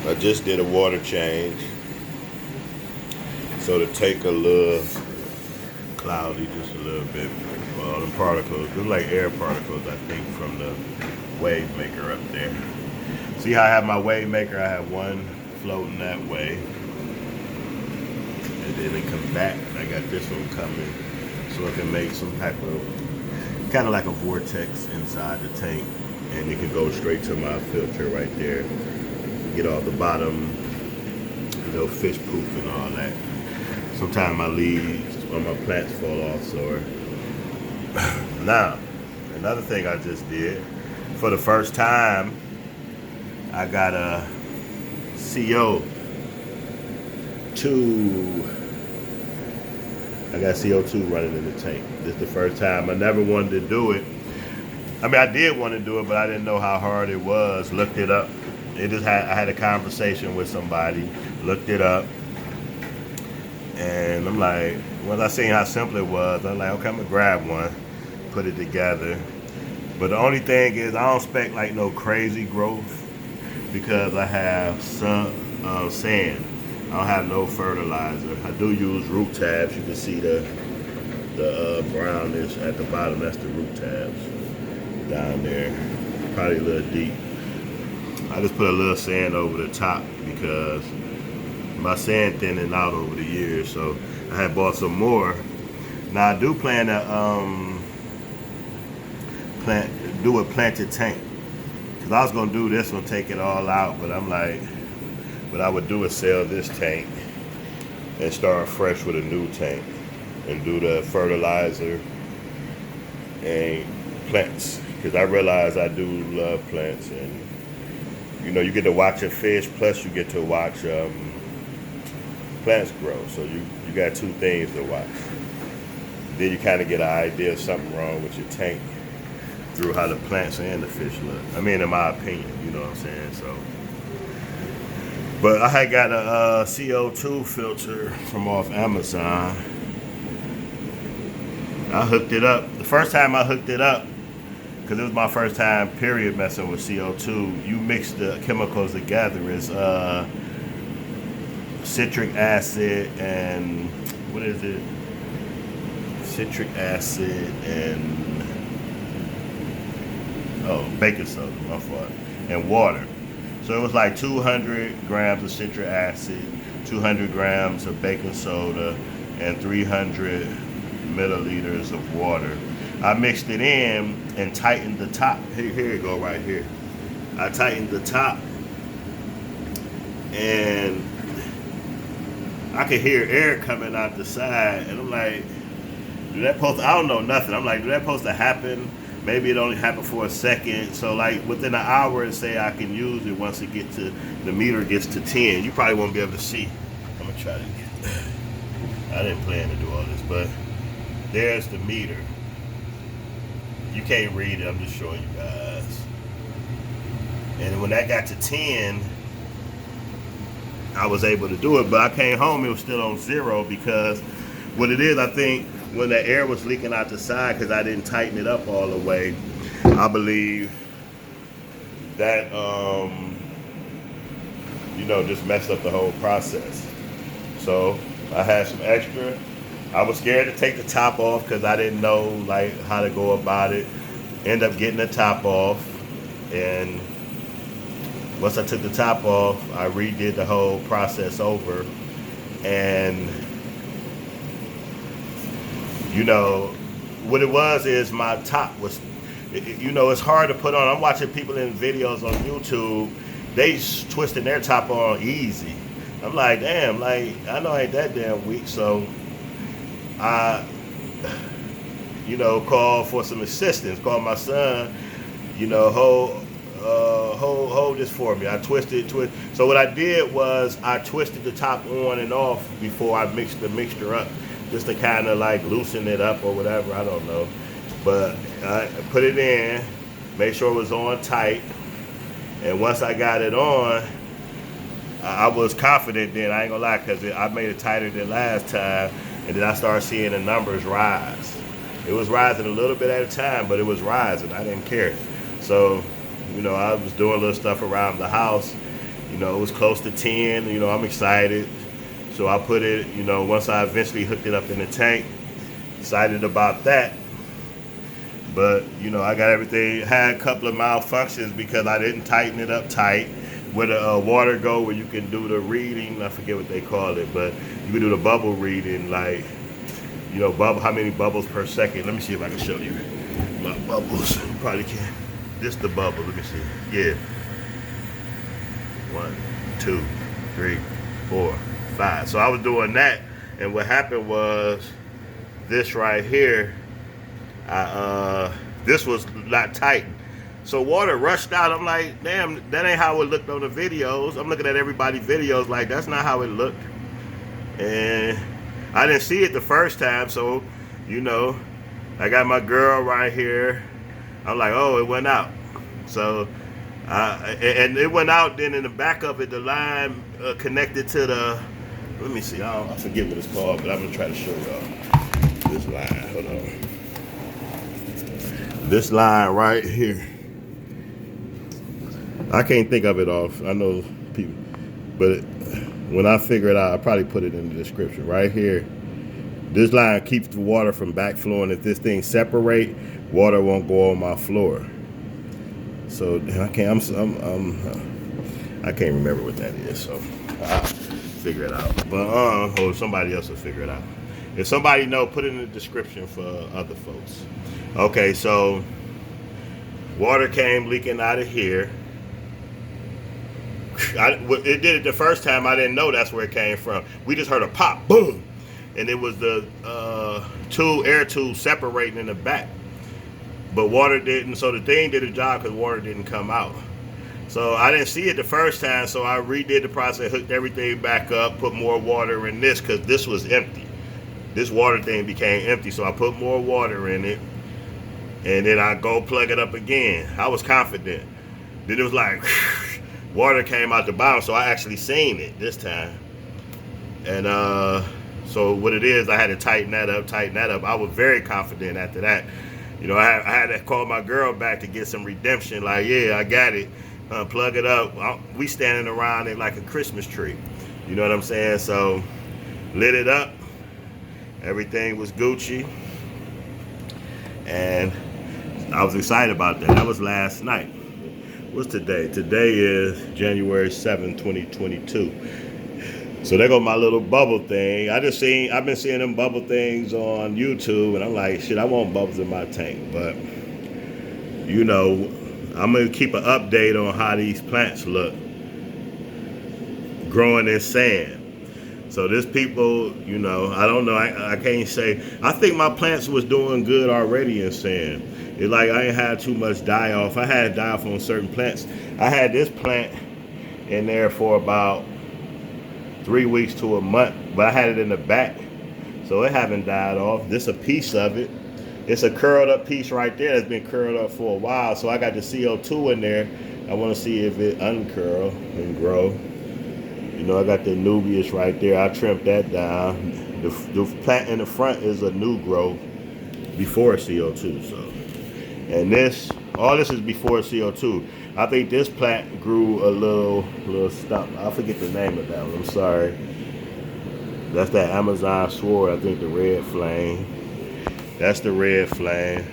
I just did a water change. So to take a little cloudy, just a little bit. Well, the particles, they're like air particles, I think, from the wave maker up there. See how I have my wave maker? I have one floating that way. And then it comes back. I got this one coming. So it can make some type of, kind of like a vortex inside the tank. And it can go straight to my filter right there. Get all the bottom, fish poop and all that. Sometimes my leaves or my plants fall off, so. Now, another thing I just did, for the first time, I got a CO2. I got CO2 running in the tank. This is the first time. I never wanted to do it. I mean, I did want to do it, but I didn't know how hard it was. Looked it up. I had a conversation with somebody, looked it up, and I'm like, when I seen how simple it was, I'm like, okay, I'm gonna grab one, put it together. But the only thing is, I don't expect like no crazy growth because I have some sand. I don't have no fertilizer. I do use root tabs. You can see the brownish at the bottom. That's the root tabs down there. Probably a little deep. I just put a little sand over the top because my sand thinning out over the years. So I had bought some more. Now I do plan to do a planted tank. Cause I was gonna do this one, take it all out, but I'm like, what I would do is sell this tank and start fresh with a new tank and do the fertilizer and plants. Cause I realize I do love plants, and you get to watch a fish, plus you get to watch plants grow. So you got two things to watch. Then you kind of get an idea of something wrong with your tank through how the plants and the fish look. I mean, in my opinion, you know what I'm saying? So, but I had got a CO2 filter from off Amazon. I hooked it up. The first time I hooked it up, because it was my first time, period, messing with CO2. You mix the chemicals together. It's citric acid and, what is it? Citric acid and, baking soda, my fault, and water. So it was like 200 grams of citric acid, 200 grams of baking soda, and 300 milliliters of water. I mixed it in and tightened the top. Here you go, right here. I tightened the top, and I could hear air coming out the side, and I'm like, I don't know nothing. I'm like, do that supposed to happen? Maybe it only happened for a second. So like within an hour, say I can use it once it gets to, the meter gets to 10. You probably won't be able to see. I'm gonna try to get, I didn't plan to do all this, but there's the meter. You can't read it, I'm just showing you guys. And when that got to 10, I was able to do it, but I came home, it was still on 0, because what it is, I think, when the air was leaking out the side, because I didn't tighten it up all the way, I believe that, just messed up the whole process. So I had some extra. I was scared to take the top off because I didn't know like how to go about it. End up getting the top off, and once I took the top off, I redid the whole process over, and what it was is my top was, it's hard to put on. I'm watching people in videos on YouTube, they twisting their top on easy. I'm like, damn, like, I know I ain't that damn weak, so I, called for some assistance, called my son, hold this for me. I twisted. So what I did was I twisted the top on and off before I mixed the mixture up, just to kind of like loosen it up or whatever, I don't know. But I put it in, made sure it was on tight, and once I got it on, I was confident then, I ain't gonna lie, because I made it tighter than last time, and then I started seeing the numbers rise. It was rising a little bit at a time, but it was rising. I didn't care. So, I was doing little stuff around the house, You know, it was close to 10. You know, I'm excited. So I put it, you know, once I eventually hooked it up in the tank, excited about that. But, you know, I got everything, had a couple of malfunctions because I didn't tighten it up tight. Where the water go, where you can do the reading, I forget what they call it, but you can do the bubble reading, like, you know, how many bubbles per second. Let me see if I can show you my bubbles. You probably can. This the bubble, let me see. Yeah. 1, 2, 3, 4, 5. So I was doing that, and what happened was this right here, this was not tight. So water rushed out. I'm like, damn, that ain't how it looked on the videos. I'm looking at everybody's videos like, that's not how it looked. And I didn't see it the first time, so, you know, I got my girl right here. I'm like, oh, it went out. So, and it went out, then in the back of it, the line connected to the, let me see, I forget what it's called, but I'm going to try to show y'all this line. Hold on. This line right here. I can't think of it off. I know people, but when I figure it out, I'll probably put it in the description. Right here, this line keeps the water from backflowing. If this thing separate, water won't go on my floor. So I can't. I can't remember what that is. So I'll figure it out. But or somebody else will figure it out. If somebody know, put it in the description for other folks. Okay, so water came leaking out of here. It did it the first time. I didn't know that's where it came from. We just heard a pop, boom, and it was the air tube separating in the back. But water didn't, so the thing did a job because water didn't come out. So I didn't see it the first time, so I redid the process, hooked everything back up, put more water in this because this was empty. This water thing became empty, so I put more water in it, and then I go plug it up again. I was confident. Then it was like, water came out the bottom, so I actually seen it this time. And so what it is, I had to tighten that up. I was very confident after that. You know, I had to call my girl back to get some redemption. Like, yeah, I got it. Plug it up. We standing around it like a Christmas tree. You know what I'm saying? So lit it up. Everything was Gucci. And I was excited about that. That was last night. What's today? Today is January 7th, 2022. So there go my little bubble thing. I've been seeing them bubble things on YouTube, and I'm like, shit, I want bubbles in my tank. But, you know, I'm going to keep an update on how these plants look growing in sand. So there's people, you know, I don't know, I can't say. I think my plants was doing good already in sand. It's like I ain't had too much die off. I had die off on certain plants. I had this plant in there for about 3 weeks to a month, but I had it in the back, so it haven't died off. This is a piece of it. It's a curled up piece right there that's been curled up for a while, so I got the CO2 in there. I want to see if it uncurl and grow. You know, I got the Nubius right there. I trimmed that down. The plant in the front is a new growth before CO2, so. And all this is before CO2. I think this plant grew a little stump. I forget the name of that one. I'm sorry. That's that Amazon sword. I think the red flame. That's the red flame.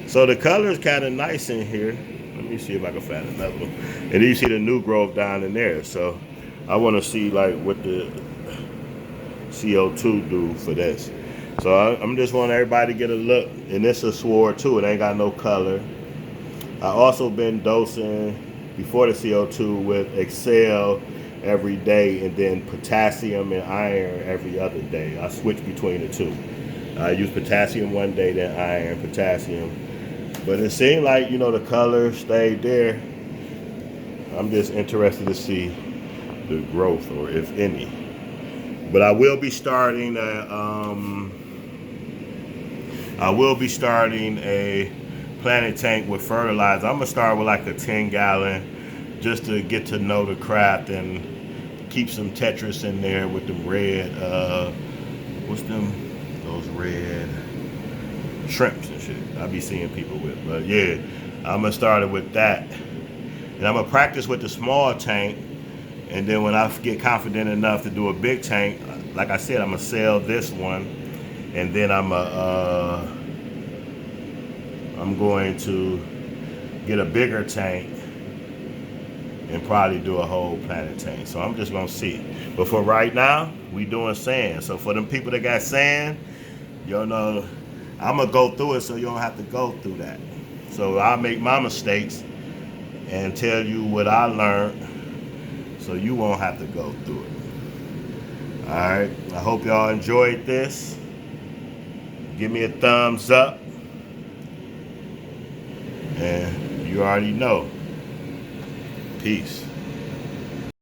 So the color is kind of nice in here. Let me see if I can find another one. And then you see the new growth down in there. So I want to see like what the CO2 do for this. So I'm just wanting everybody to get a look. And this is sword too. It ain't got no color. I also been dosing before the CO2 with Excel every day, and then potassium and iron every other day. I switch between the two. I use potassium one day, then iron, potassium. But it seemed like, you know, the color stayed there. I'm just interested to see the growth, or if any. But I will be starting a planted tank with fertilizer. I'm gonna start with like a 10-gallon just to get to know the craft and keep some Tetris in there with them red, what's them, those red shrimps and shit I be seeing people with. But yeah, I'm gonna start it with that. And I'm gonna practice with the small tank And then when I get confident enough to do a big tank, like I said, I'm gonna sell this one, and then I'm going to get a bigger tank and probably do a whole planet tank. So I'm just gonna see. But for right now, we doing sand. So for them people that got sand, you know, I'm gonna go through it so you don't have to go through that. So I'll make my mistakes and tell you what I learned so you won't have to go through it. All right, I hope y'all enjoyed this. Give me a thumbs up. And you already know. Peace.